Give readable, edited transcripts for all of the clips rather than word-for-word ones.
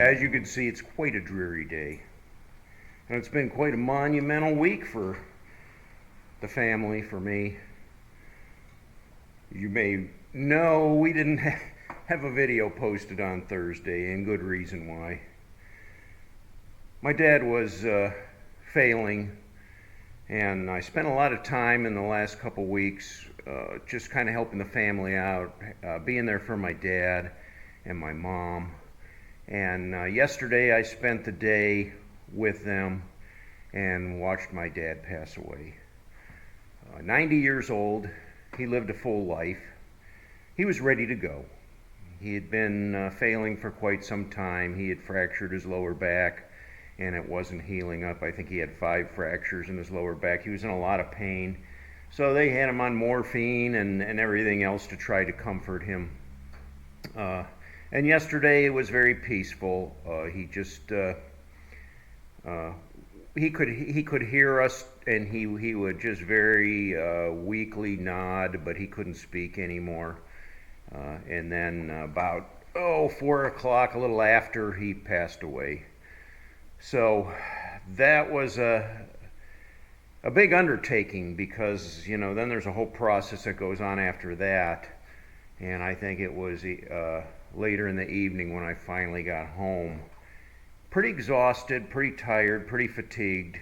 As you can see, it's quite a dreary day. And it's been quite a monumental week for the family, for me. You may know we didn't have a video posted on Thursday, and good reason why. My dad was failing, and I spent a lot of time in the last couple weeks just kind of helping the family out, being there for my dad and my mom. And yesterday I spent the day with them and watched my dad pass away. 90 years old, he lived a full life. He was ready to go. He had been failing for quite some time. He had fractured his lower back and it wasn't healing up. I think he had 5 fractures in his lower back. He was in a lot of pain. So they had him on morphine and everything else to try to comfort him. And yesterday it was very peaceful. He just he could hear us, and he would just very weakly nod, but he couldn't speak anymore. And then about 4 o'clock, a little after, he passed away. So that was a big undertaking, because then there's a whole process that goes on after that. And I think it was later in the evening when I finally got home. Pretty exhausted, pretty tired, pretty fatigued,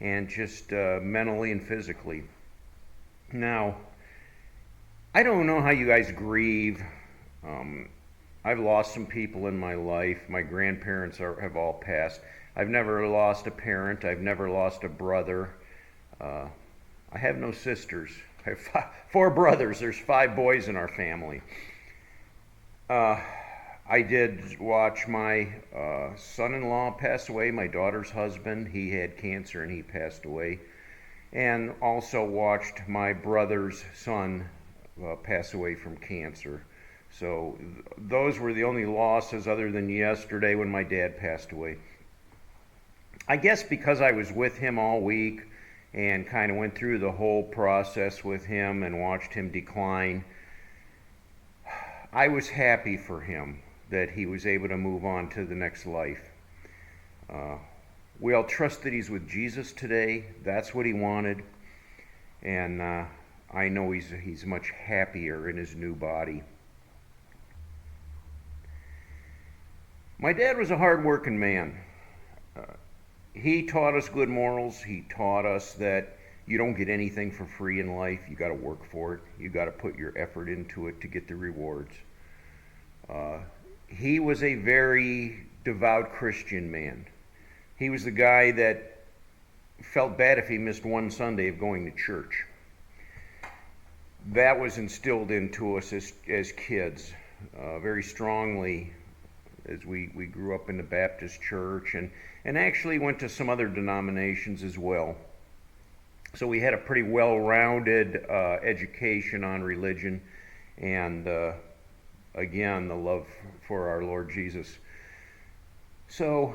and just mentally and physically. Now, I don't know how you guys grieve. I've lost some people in my life. My grandparents have all passed. I've never lost a parent. I've never lost a brother. I have no sisters. I have 4 brothers. There's 5 boys in our family. I did watch my son-in-law pass away, my daughter's husband. He had cancer and he passed away. And also watched my brother's son pass away from cancer. So those were the only losses other than yesterday when my dad passed away. I guess because I was with him all week and kind of went through the whole process with him and watched him decline, I was happy for him that he was able to move on to the next life. We all trust that he's with Jesus today. That's what he wanted. And I know he's much happier in his new body. My dad was a hard-working man. He taught us good morals. He taught us that you don't get anything for free in life. You got to work for it. You got to put your effort into it to get the rewards. He was a very devout Christian man. He was the guy that felt bad if he missed one Sunday of going to church. That was instilled into us as kids very strongly as we grew up in the Baptist church and actually went to some other denominations as well. So we had a pretty well-rounded education on religion and, again, the love for our Lord Jesus. So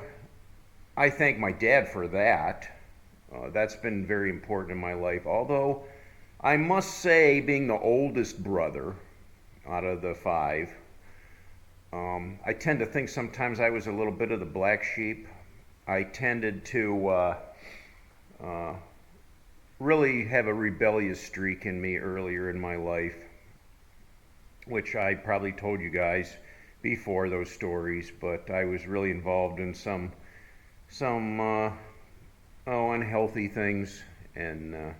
I thank my dad for that. That's been very important in my life. Although I must say, being the oldest brother out of the 5, I tend to think sometimes I was a little bit of the black sheep. I tended to really have a rebellious streak in me earlier in my life, which I probably told you guys before, those stories, but I was really involved in some unhealthy things and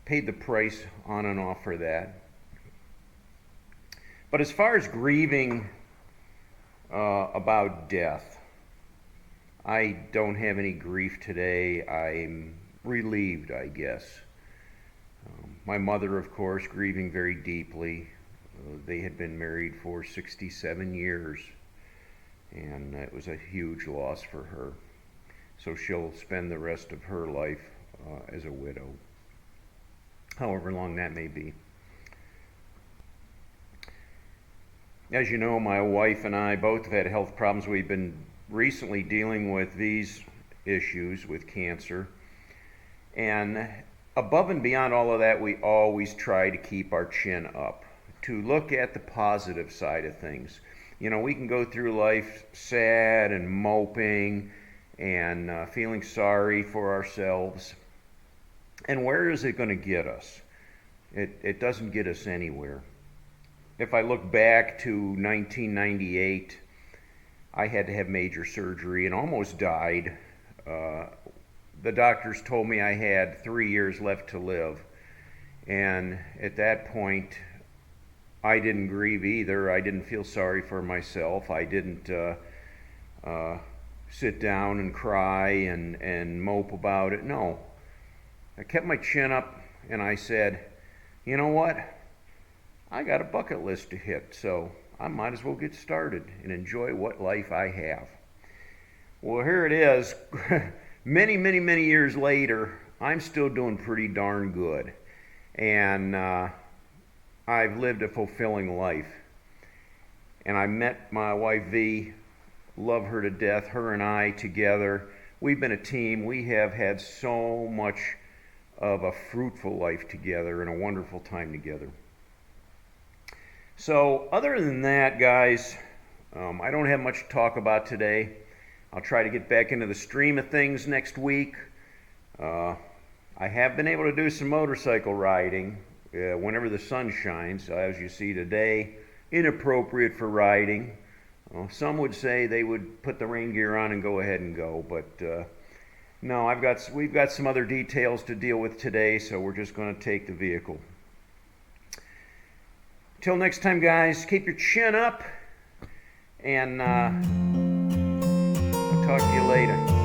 paid the price on and off for that. But as far as grieving about death, I don't have any grief today. I'm relieved, I guess. My mother, of course, grieving very deeply. They had been married for 67 years, and it was a huge loss for her. So she'll spend the rest of her life as a widow, however long that may be. As you know, my wife and I both have had health problems. We've been recently dealing with these issues with cancer. And above and beyond all of that, we always try to keep our chin up, to look at the positive side of things. You know, we can go through life sad and moping and feeling sorry for ourselves. And where is it going to get us? It doesn't get us anywhere. If I look back to 1998, I had to have major surgery and almost died. The doctors told me I had 3 years left to live. And at that point, I didn't grieve either. I didn't feel sorry for myself. I didn't sit down and cry and mope about it. No. I kept my chin up and I said, you know what? I got a bucket list to hit, so I might as well get started and enjoy what life I have. Well, here it is. Many, many, many years later, I'm still doing pretty darn good. And I've lived a fulfilling life. And I met my wife V, love her to death, her and I together. We've been a team. We have had so much of a fruitful life together and a wonderful time together. So other than that, guys, I don't have much to talk about today. I'll try to get back into the stream of things next week. I have been able to do some motorcycle riding whenever the sun shines. As you see today, inappropriate for riding. Some would say they would put the rain gear on and go ahead and go, but no, we've got some other details to deal with today, so we're just going to take the vehicle. Till next time, guys, keep your chin up, and I'll talk to you later.